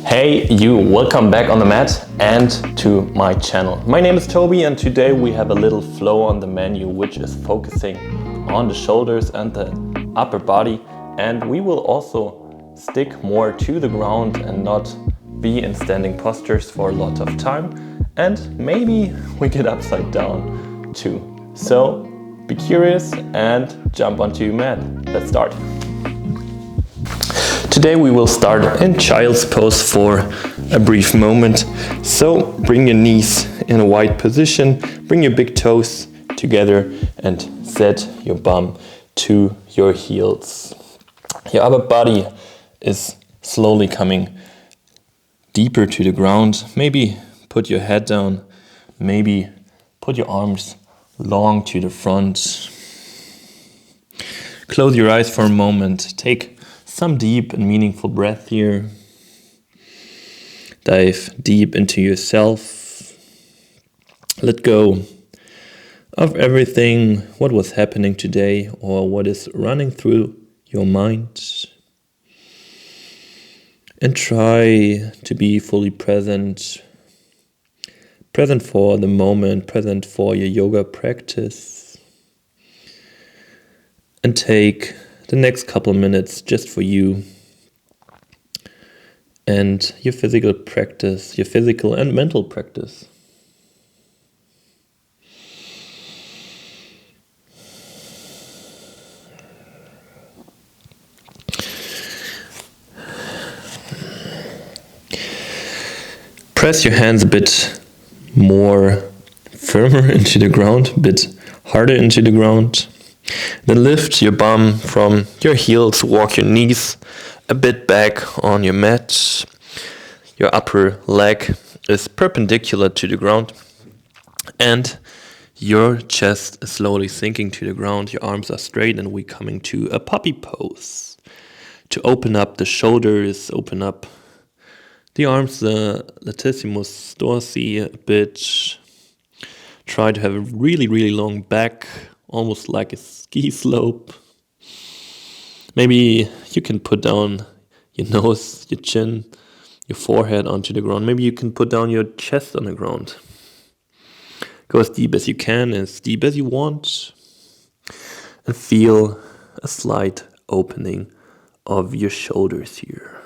Hey you, welcome back on the mat and to my channel. My name is Tobi and today we have a little flow on the menu which is focusing on the shoulders and the upper body, and we will also stick more to the ground and not be in standing postures for a lot of time, and maybe we get upside down too. So be curious and jump onto your mat. Let's start. Today we will start in child's pose for a brief moment. So bring your knees in a wide position, bring your big toes together and set your bum to your heels. Your upper body is slowly coming deeper to the ground. Maybe put your head down, maybe put your arms long to the front. Close your eyes for a moment. Take some deep and meaningful breath here. Dive deep into yourself. Let go of everything, what was happening today or what is running through your mind. And try to be fully present. Present for the moment, present for your yoga practice. And take the next couple minutes just for you and your physical practice, your physical and mental practice. Press your hands a bit more firmer into the ground, a bit harder into the ground. Then lift your bum from your heels, walk your knees a bit back on your mat. Your upper leg is perpendicular to the ground and your chest is slowly sinking to the ground. Your arms are straight and we're coming to a puppy pose. To open up the shoulders, open up the arms, the latissimus dorsi a bit. Try to have a really, really long back, almost like a ski slope. Maybe you can put down your nose, your chin, your forehead onto the ground. Maybe you can put down your chest on the ground. Go as deep as you can, as deep as you want. And feel a slight opening of your shoulders here.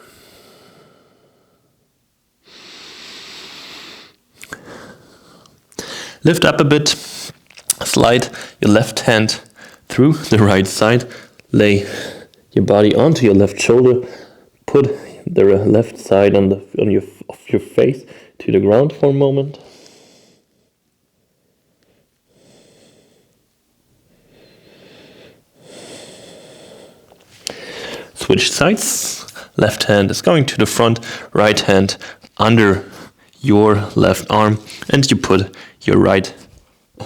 Lift up a bit. Slide your left hand through the right side. Lay your body onto your left shoulder. Put the left side of your face to the ground for a moment. Switch sides. Left hand is going to the front. Right hand under your left arm, and you put your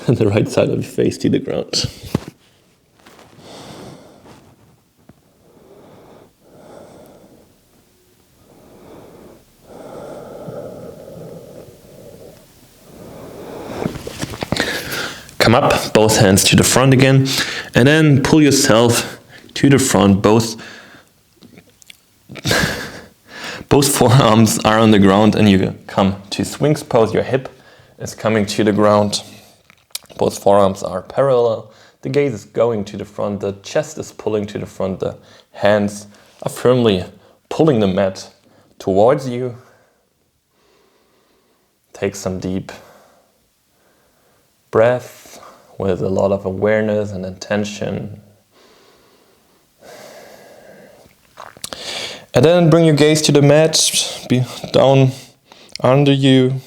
the right side of your face to the ground. Come up, both hands to the front again, and then pull yourself to the front. Both forearms are on the ground and you come to Sphinx pose. Your hip is coming to the ground. Both forearms are parallel. The gaze is going to the front. The chest is pulling to the front. The hands are firmly pulling the mat towards you. Take some deep breath with a lot of awareness and intention. And then bring your gaze to the mat, be down under you.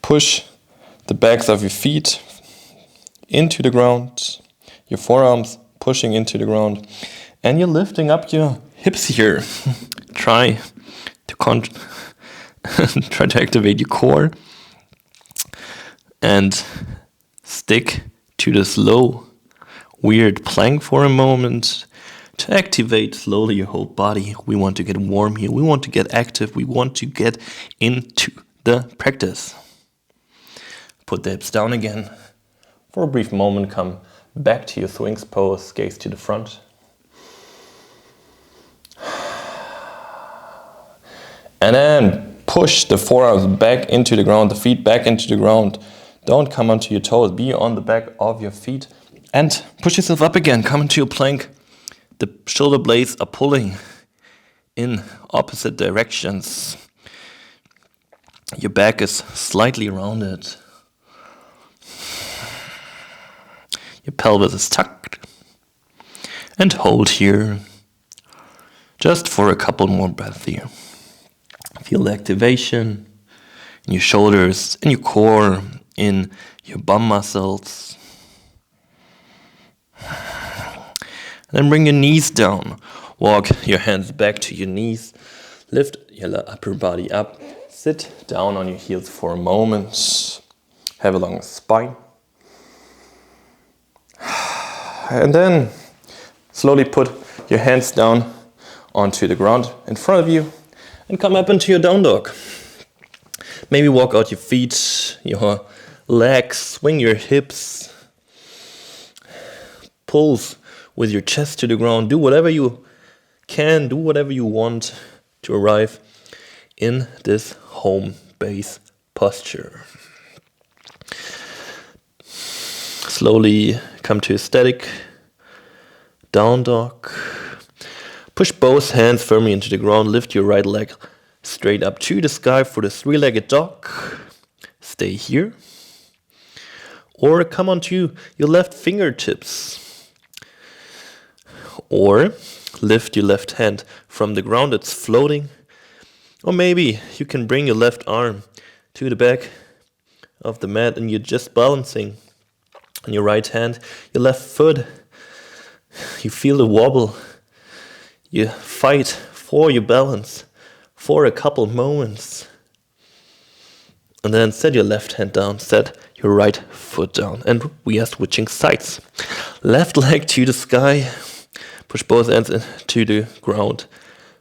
Push the backs of your feet into the ground, your forearms pushing into the ground, and you're lifting up your hips here. Try to activate your core and stick to this low, weird plank for a moment. To activate slowly your whole body. We want to get warm here. We want to get active. We want to get into the practice. Put the hips down again. For a brief moment, come back to your Sphinx pose, gaze to the front. And then push the forearms back into the ground, the feet back into the ground. Don't come onto your toes, be on the back of your feet. And push yourself up again, come into your plank. The shoulder blades are pulling in opposite directions. Your back is slightly rounded. Your pelvis is tucked. And hold here. Just for a couple more breaths here. Feel the activation in your shoulders, in your core, in your bum muscles. And then bring your knees down. Walk your hands back to your knees. Lift your upper body up. Sit down on your heels for a moment. Have a long spine. And then slowly put your hands down onto the ground in front of you and come up into your down dog. Maybe walk out your feet, your legs, swing your hips. Pulse with your chest to the ground. Do whatever you can, do whatever you want to arrive in this home base posture. Slowly come to a static down dog. Push both hands firmly into the ground. Lift your right leg straight up to the sky for the three-legged dog. Stay here. Or come onto your left fingertips. Or lift your left hand from the ground that's floating. Or maybe you can bring your left arm to the back of the mat and you're just balancing on your right hand, your left foot. You feel the wobble. You fight for your balance for a couple moments. And then set your left hand down, set your right foot down. And we are switching sides. Left leg to the sky. Push both hands into the ground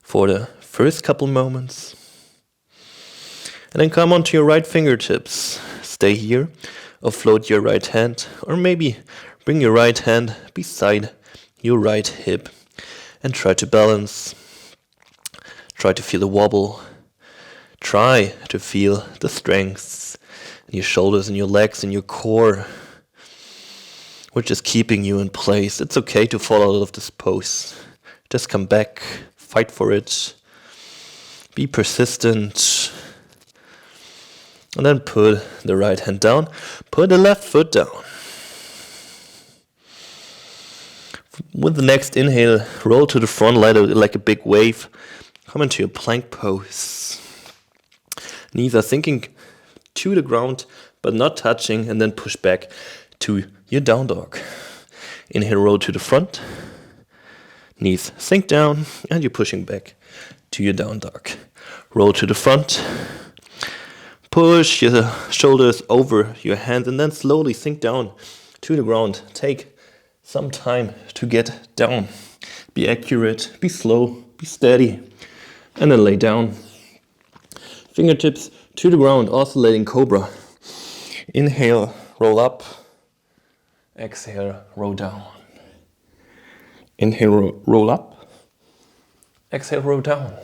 for the first couple moments. And then come onto your right fingertips. Stay here or float your right hand. Or maybe bring your right hand beside your right hip and try to balance. Try to feel the wobble. Try to feel the strength in your shoulders and your legs and your core, which is keeping you in place. It's okay to fall out of this pose. Just come back, fight for it, be persistent, and then put the right hand down, put the left foot down. With the next inhale, roll to the front like a big wave. Come into your plank pose. Knees are sinking to the ground, but not touching, and then push back to your down dog. Inhale, roll to the front. Knees sink down, and you're pushing back to your down dog. Roll to the front. Push your shoulders over your hands, and then slowly sink down to the ground. Take some time to get down. Be accurate, be slow, be steady, and then lay down. Fingertips to the ground, oscillating cobra. Inhale, roll up. Exhale, roll down. Inhale, roll up. Exhale, roll down.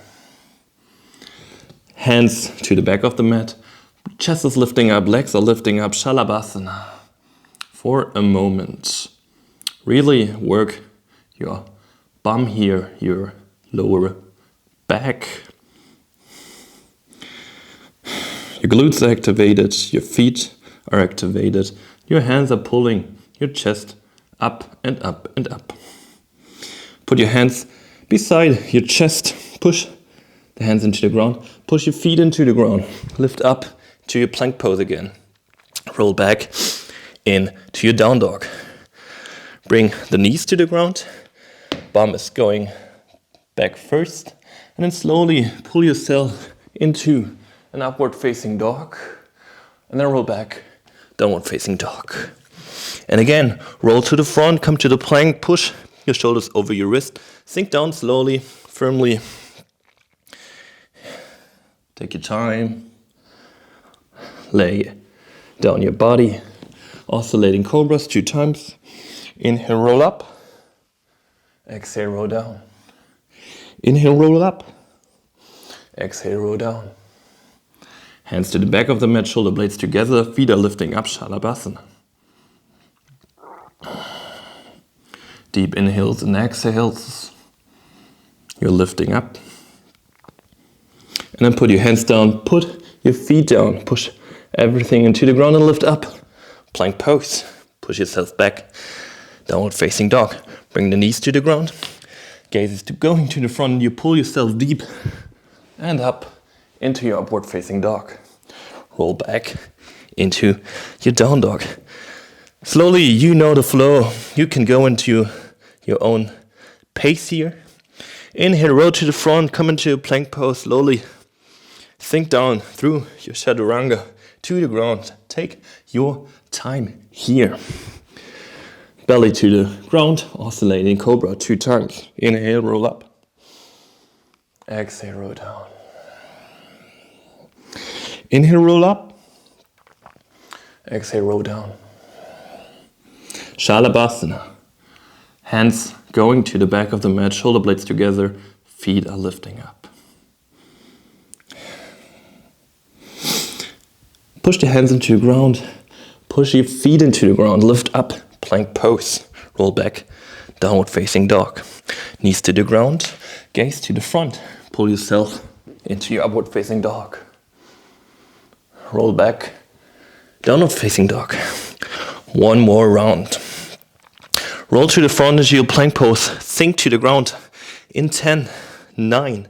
Hands to the back of the mat. Chest is lifting up, legs are lifting up. Shalabhasana. For a moment. Really work your bum here, your lower back. Your glutes are activated, your feet are activated, your hands are pulling your chest up and up and up. Put your hands beside your chest, push the hands into the ground, push your feet into the ground, lift up to your plank pose again. Roll back into your down dog. Bring the knees to the ground, bum is going back first, and then slowly pull yourself into an upward facing dog, and then roll back, downward facing dog. And again, roll to the front, come to the plank, push your shoulders over your wrist, sink down slowly, firmly. Take your time. Lay down your body, oscillating cobras 2 times. Inhale, roll up. Exhale, roll down. Inhale, roll up. Exhale, roll down. Hands to the back of the mat, shoulder blades together, feet are lifting up, Shalabhasana. Deep inhales and exhales. You're lifting up. And then put your hands down, put your feet down, push everything into the ground and lift up. Plank pose. Push yourself back. Downward facing dog. Bring the knees to the ground. Gaze is going to the front. You pull yourself deep and up into your upward facing dog. Roll back into your down dog. Slowly, you know the flow. You can go into your own pace here. Inhale, roll to the front, come into a plank pose slowly. Sink down through your Chaturanga to the ground. Take your time here. Belly to the ground, oscillating cobra 2 times. Inhale, roll up. Exhale, roll down. Inhale, roll up. Exhale, roll down. Shalabhasana. Hands going to the back of the mat, shoulder blades together, feet are lifting up. Push the hands into the ground, push your feet into the ground, lift up, plank pose, roll back, downward facing dog. Knees to the ground, gaze to the front, pull yourself into your upward facing dog. Roll back, downward facing dog. One more round. Roll to the front into your plank pose, sink to the ground in 10, 9,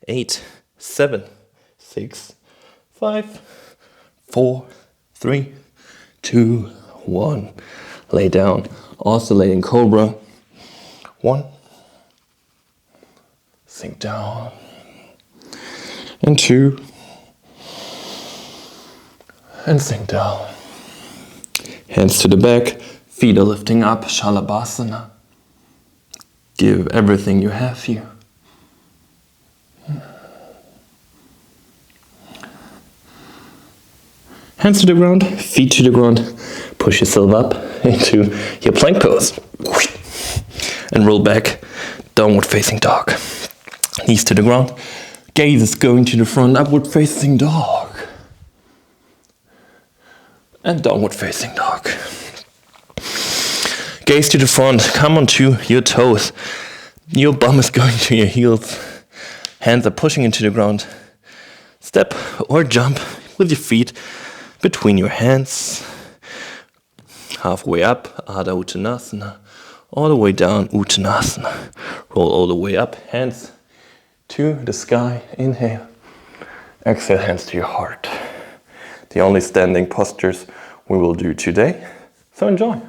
8, 7, 6, 5, 4, 3, 2, 1. Lay down, oscillating cobra. 1. Sink down. And 2. And sink down. Hands to the back, feet are lifting up, Shalabhasana. Give everything you have here. Hands to the ground, feet to the ground. Push yourself up into your plank pose. And roll back, downward facing dog. Knees to the ground. Gaze is going to the front, upward facing dog. And downward facing dog. Gaze to the front, come onto your toes. Your bum is going to your heels. Hands are pushing into the ground. Step or jump with your feet between your hands. Halfway up, Adha Uttanasana. All the way down, Uttanasana. Roll all the way up, hands to the sky. Inhale. Exhale, hands to your heart. The only standing postures we will do today. So enjoy.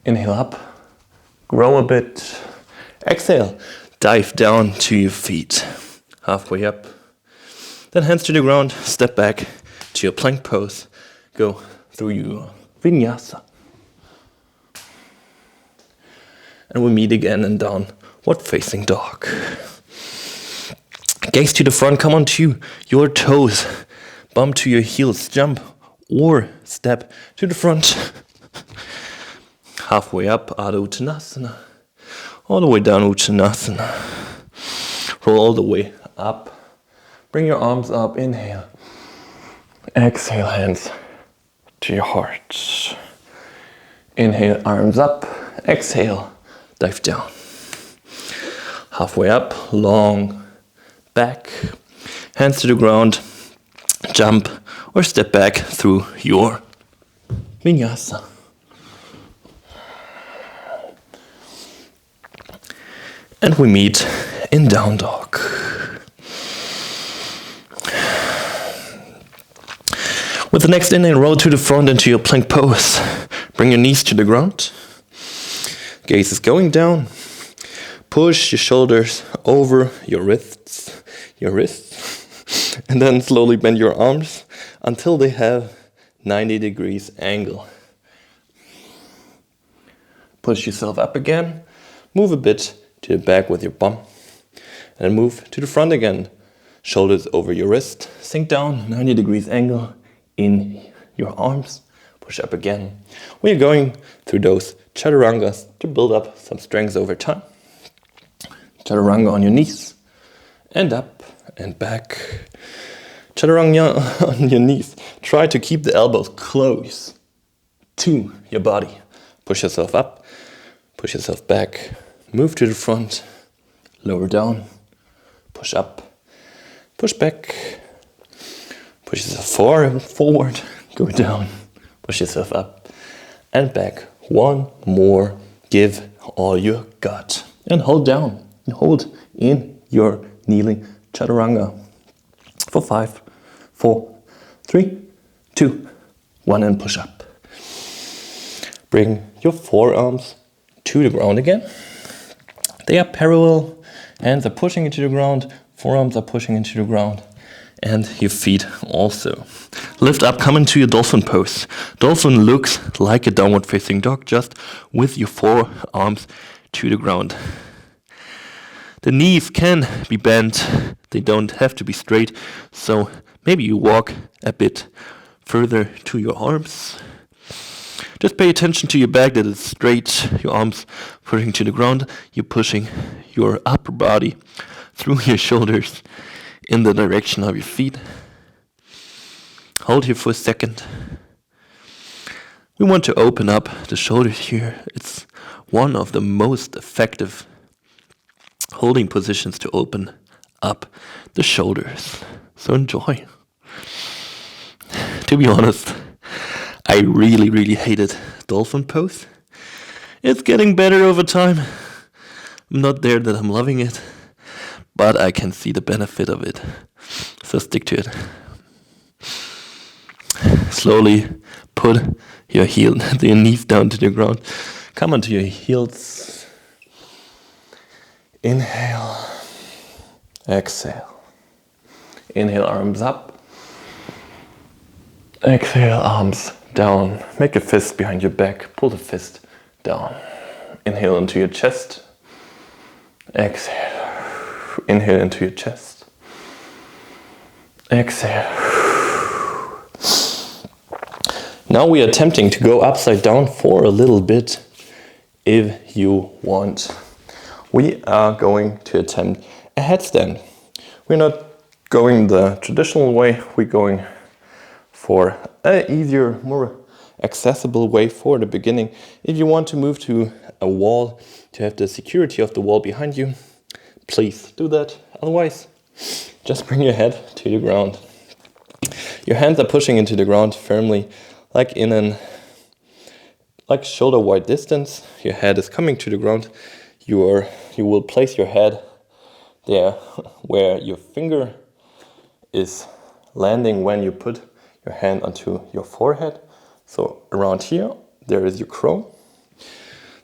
Inhale up, grow a bit. Exhale, dive down to your feet. Halfway up. Then hands to the ground, step back to your plank pose. Go through your Vinyasa. And we meet again in downward facing dog. Gaze to the front, come onto your toes. Bum to your heels, jump or step to the front. Halfway up, Adha Uttanasana. All the way down, Uttanasana. Roll all the way up. Bring your arms up, inhale. Exhale, hands to your heart. Inhale, arms up. Exhale, dive down. Halfway up, long back. Hands to the ground. Jump or step back through your Vinyasa. And we meet in down dog. With the next inhale, roll to the front into your plank pose. Bring your knees to the ground. Gaze is going down. Push your shoulders over your wrists. And then slowly bend your arms until they have 90 degrees angle. Push yourself up again. Move a bit to the back with your bum. And move to the front again. Shoulders over your wrist. Sink down, 90 degrees angle in your arms. Push up again. We are going through those Chaturangas to build up some strength over time. Chaturanga on your knees. and up and back. Chaturanga on your knees. Try to keep the elbows close to your body. Push yourself up, push yourself back, move to the front, lower down, push up, push back, push yourself forward, go down, push yourself up and back. One more, give all you got. And hold down, and hold in your kneeling chaturanga for 5, 4, 3, 2, 1, and push up. Bring your forearms to the ground again. They are parallel, hands are pushing into the ground, forearms are pushing into the ground, and your feet also. Lift up, come into your dolphin pose. Dolphin looks like a downward facing dog, just with your forearms to the ground. The knees can be bent, they don't have to be straight, so maybe you walk a bit further to your arms. Just pay attention to your back that is straight, your arms pushing to the ground. You're pushing your upper body through your shoulders in the direction of your feet. Hold here for a second. We want to open up the shoulders here. It's one of the most effective holding positions to open up the shoulders. So enjoy. To be honest, I really hated dolphin pose. It's getting better over time. I'm not there that I'm loving it, but I can see the benefit of it. So stick to it. Slowly put your knees down to the ground. Come onto your heels. Inhale. Exhale. Inhale, arms up. Exhale, arms down. Make a fist behind your back. Pull the fist down. Inhale into your chest. Exhale. Inhale into your chest. Exhale. Now we are attempting to go upside down for a little bit if you want. We are going to attempt a headstand. We're not going the traditional way, we're going for an easier, more accessible way for the beginning. If you want to move to a wall, to have the security of the wall behind you, please do that. Otherwise, just bring your head to the ground. Your hands are pushing into the ground firmly, like in shoulder wide distance. Your head is coming to the ground. You will place your head there where your finger is landing when you put your hand onto your forehead. So around here, there is your crown.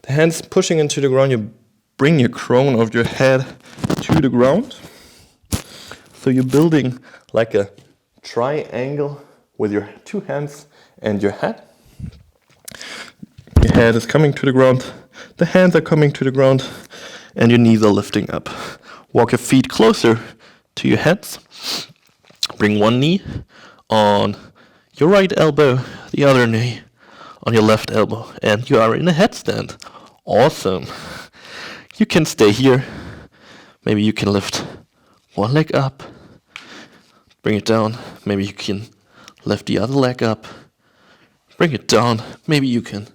The hands pushing into the ground, you bring your crown of your head to the ground. So you're building like a triangle with your two hands and your head. Your head is coming to the ground, the hands are coming to the ground, and your knees are lifting up. Walk your feet closer to your heads. Bring one knee on your right elbow, the other knee on your left elbow, and you are in a headstand. Awesome. You can stay here. Maybe you can lift one leg up, bring it down. Maybe you can lift the other leg up, bring it down. Maybe you can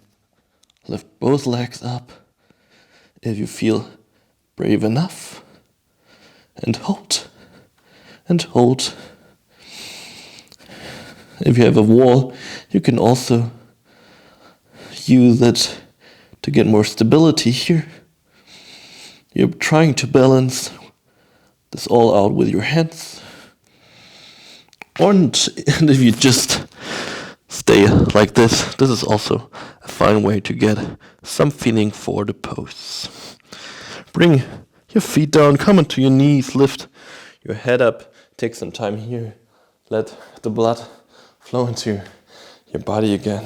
lift both legs up if you feel brave enough. And hold. And hold. If you have a wall, you can also use it to get more stability here. You're trying to balance this all out with your hands. And if you just stay like this is also a fine way to get some feeling for the pose. Bring your feet down, come onto your knees, lift your head up, take some time here, let the blood flow into your body again.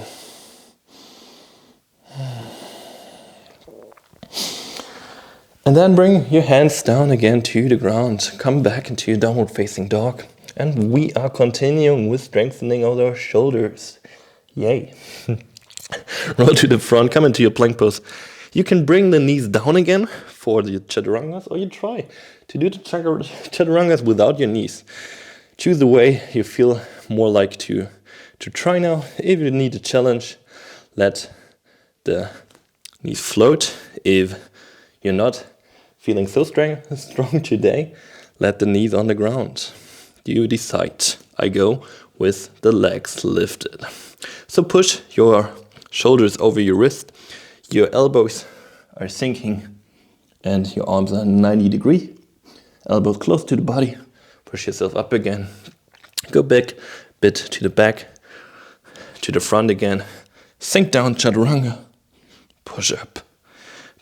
And then bring your hands down again to the ground. Come back into your downward facing dog. And we are continuing with strengthening of our shoulders. Yay. Roll to the front, come into your plank pose. You can bring the knees down again for the Chaturangas, or you try to do the Chaturangas without your knees. Choose the way you feel more like to try now. If you need a challenge, let the knees float. If you're not feeling so strong today, let the knees on the ground. You decide. I go with the legs lifted. So push your shoulders over your wrist. Your elbows are sinking and your arms are 90 degrees. Elbows close to the body. Push yourself up again. Go back, bit to the back, to the front again. Sink down, Chaturanga. Push up.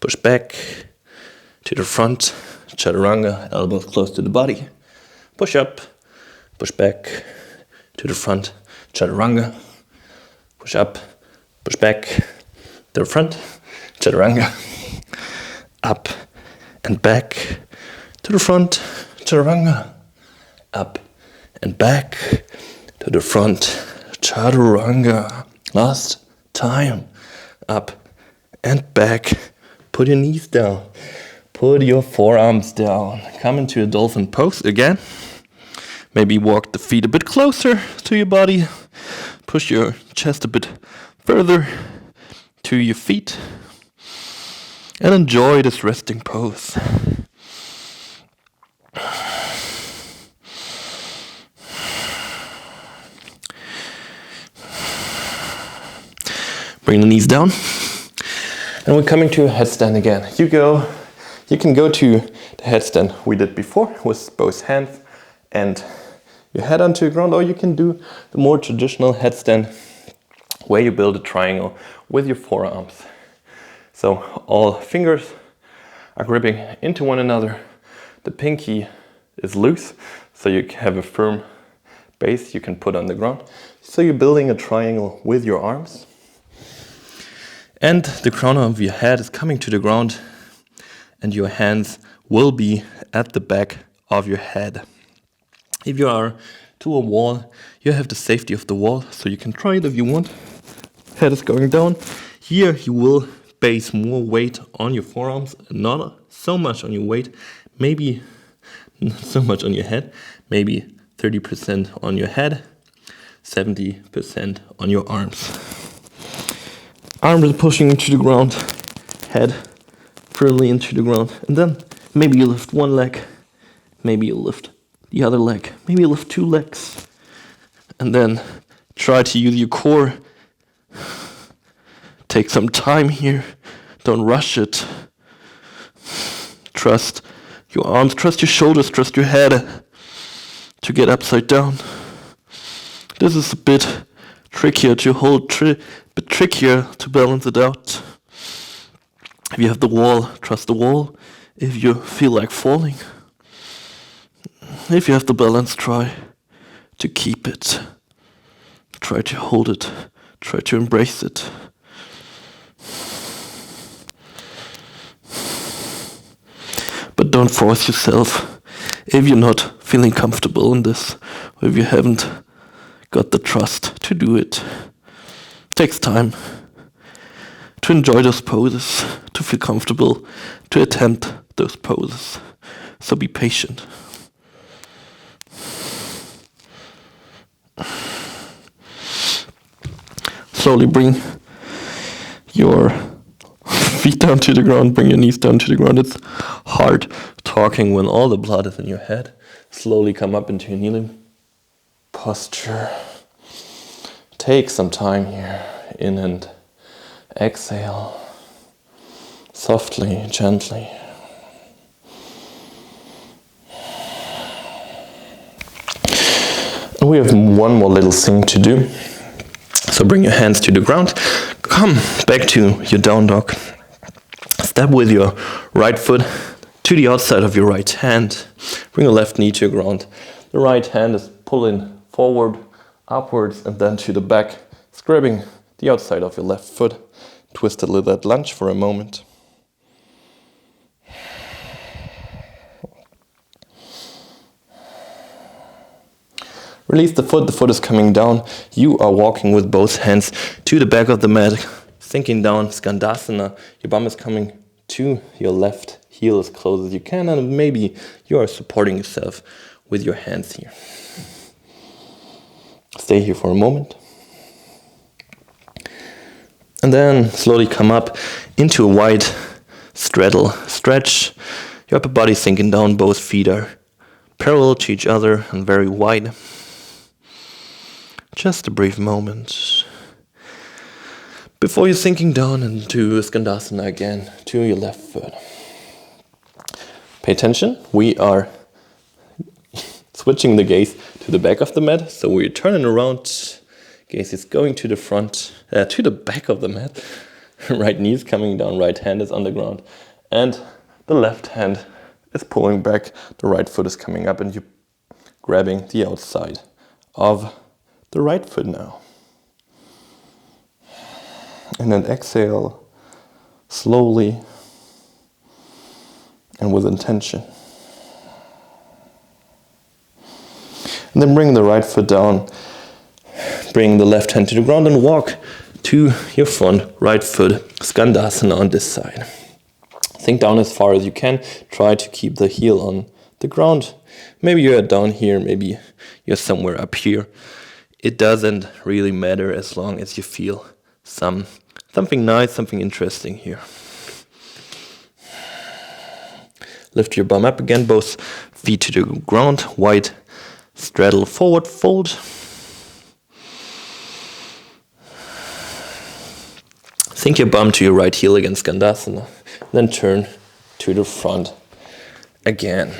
Push back to the front, Chaturanga. Elbows close to the body. Push up. Push back to the front, Chaturanga. Push up. Push back to the front, Chaturanga. Up and back to the front, Chaturanga. Up and back to the front, Chaturanga. Last time. Up and back. Put your knees down. Put your forearms down. Come into a dolphin pose again. Maybe walk the feet a bit closer to your body. Push your chest a bit further to your feet. And enjoy this resting pose. Bring the knees down. And we're coming to a headstand again. You can go to the headstand we did before with both hands and your head onto the ground, or you can do the more traditional headstand where you build a triangle with your forearms. So all fingers are gripping into one another. The pinky is loose, so you have a firm base you can put on the ground. So you're building a triangle with your arms. And the crown of your head is coming to the ground, and your hands will be at the back of your head. If you are to a wall, you have the safety of the wall, so you can try it if you want. Head is going down. Here you will base more weight on your forearms, not so much on your weight, maybe not so much on your head, maybe 30% on your head, 70% on your arms. Arms are pushing into the ground, head firmly into the ground, and then maybe you lift one leg, maybe you lift the other leg, maybe you lift two legs, and then try to use your core. Take some time here, don't rush it. Trust your arms, trust your shoulders, trust your head to get upside down. This is a bit trickier to hold, bit trickier to balance it out. If you have the wall, trust the wall. If you feel like falling, if you have the balance, try to keep it. Try to hold it. Try to embrace it. But don't force yourself if you're not feeling comfortable in this, or if you haven't got the trust to do it. It takes time to enjoy those poses, to feel comfortable, to attempt those poses. So be patient. Slowly bring your feet down to the ground, bring your knees down to the ground. It's hard talking when all the blood is in your head. Slowly come up into your kneeling posture. Take some time here, in and exhale, softly, gently. And we have one more little thing to do. So bring your hands to the ground, come back to your down dog. Step with your right foot to the outside of your right hand. Bring your left knee to the ground. The right hand is pulling forward, upwards, and then to the back, grabbing the outside of your left foot. Twist a little at lunge for a moment. Release the foot is coming down. You are walking with both hands to the back of the mat, sinking down, Skandasana. Your bum is coming to your left heel as close as you can, and maybe you are supporting yourself with your hands here. Stay here for a moment. And then slowly come up into a wide straddle. Stretch your upper body sinking down. Both feet are parallel to each other and very wide. Just a brief moment before you're sinking down into Skandasana again to your left foot. Pay attention, we are switching the gaze to the back of the mat, so we're turning around. Gaze is going to the front, to the back of the mat. Right knee is coming down, right hand is on the ground, and the left hand is pulling back, the right foot is coming up, and you're grabbing the outside of the right foot now. And then exhale slowly and with intention. And then bring the right foot down, bring the left hand to the ground and walk to your front right foot, Skandasana on this side. Sink down as far as you can, try to keep the heel on the ground. Maybe you're down here, maybe you're somewhere up here. It doesn't really matter as long as you feel something nice, something interesting here. Lift your bum up again, both feet to the ground, wide straddle, forward fold. Sink your bum to your right heel against Skandasana, then turn to the front again.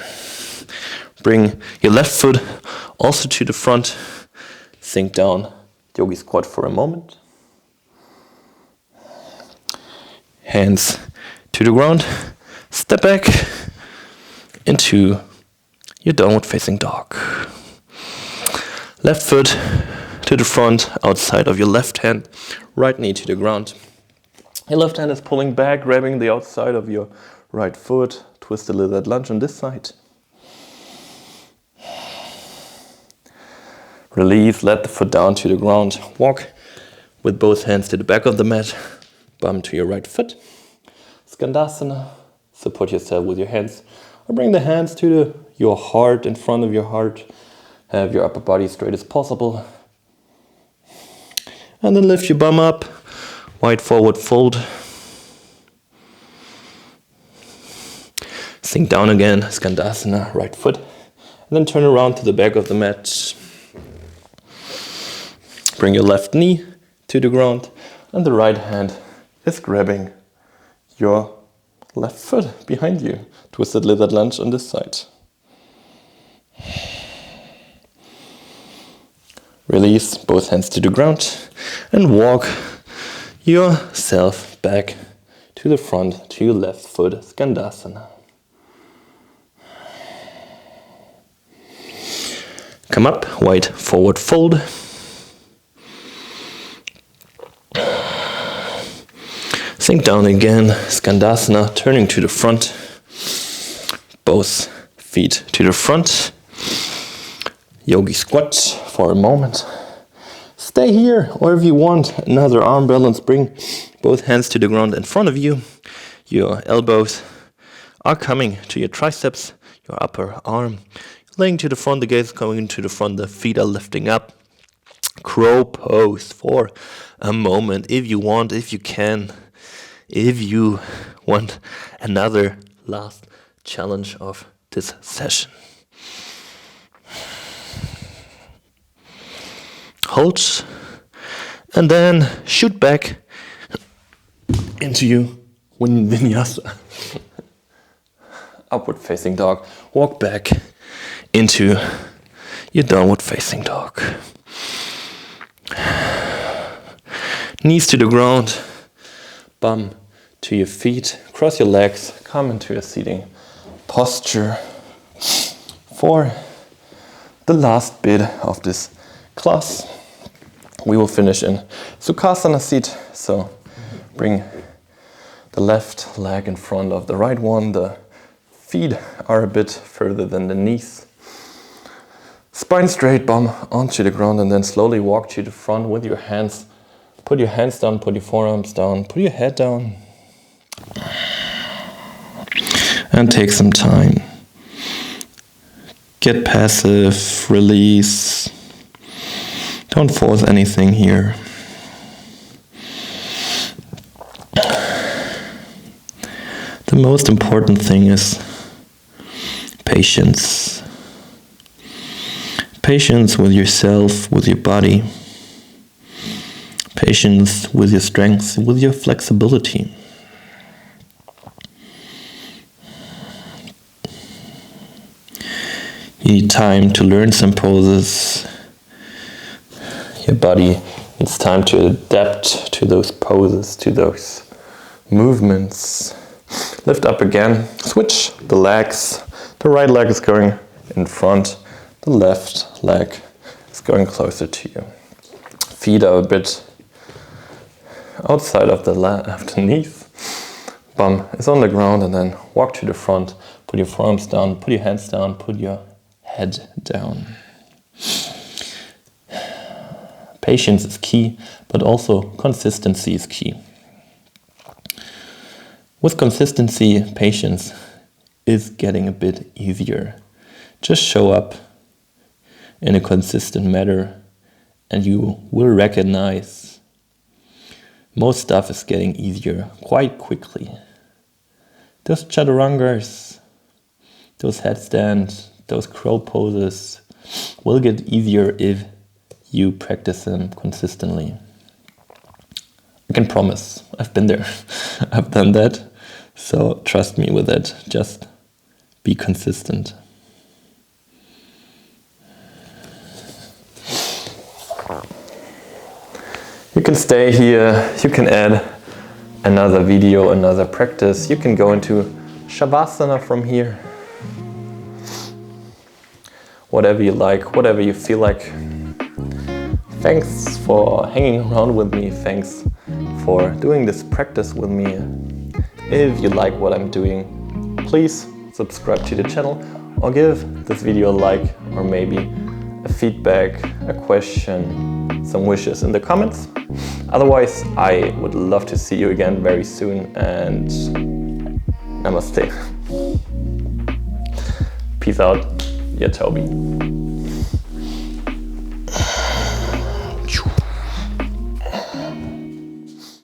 Bring your left foot also to the front. Sink down, yogi squat for a moment. Hands to the ground. Step back into your downward facing dog. Left foot to the front, outside of your left hand. Right knee to the ground. Your left hand is pulling back, grabbing the outside of your right foot. Twist a lizard lunge on this side. Release, let the foot down to the ground. Walk with both hands to the back of the mat. Bum to your right foot. Skandasana. Support yourself with your hands. Or bring the hands to your heart, in front of your heart. Have your upper body straight as possible. And then lift your bum up. Wide forward fold. Sink down again. Skandasana, right foot. And then turn around to the back of the mat. Bring your left knee to the ground, and the right hand is grabbing your left foot behind you. Twisted lizard lunge on this side. Release both hands to the ground and walk yourself back to the front, to your left foot, Skandasana. Come up, wide forward fold. Sink down again, Skandasana, turning to the front. Both feet to the front. Yogi squat for a moment. Stay here, or if you want another arm balance, bring both hands to the ground in front of you. Your elbows are coming to your triceps, your upper arm. Laying to the front, the gaze coming to the front, the feet are lifting up. Crow pose for a moment, if you want, if you can. If you want another last challenge of this session. Hold, and then shoot back into you Vinyasa. Upward facing dog. Walk back into your downward facing dog. Knees to the ground. Bum to your feet, cross your legs, come into a seating posture for the last bit of this class. We will finish in Sukhasana seat, so bring the left leg in front of the right one, the feet are a bit further than the knees. Spine straight, bum onto the ground, and then slowly walk to the front with your hands. Put your hands down, put your forearms down, put your head down. and take some time. Get passive, release. Don't force anything here. The most important thing is patience. Patience with yourself, with your body. Patience with your strength, with your flexibility. You need time to learn some poses. Your body needs time to adapt to those poses, to those movements. Lift up again, switch the legs. The right leg is going in front, the left leg is going closer to you. Feet are a bit outside of the knees. Bum is on the ground, and then walk to the front. Put your forearms down, put your hands down, put your head down. Patience is key, but also consistency is key. With consistency, patience is getting a bit easier. Just show up in a consistent manner and you will recognize most stuff is getting easier quite quickly. Those chaturangas, those headstands, those crow poses will get easier if you practice them consistently. I can promise, I've been there, I've done that, so trust me with it, just be consistent. You can stay here, you can add another video, another practice, you can go into Shavasana from here. Whatever you like, whatever you feel like. Thanks for hanging around with me, thanks for doing this practice with me. If you like what I'm doing, please subscribe to the channel or give this video a like or maybe a feedback, a question, some wishes in the comments. Otherwise, I would love to see you again very soon and namaste. Peace out, your Tobi.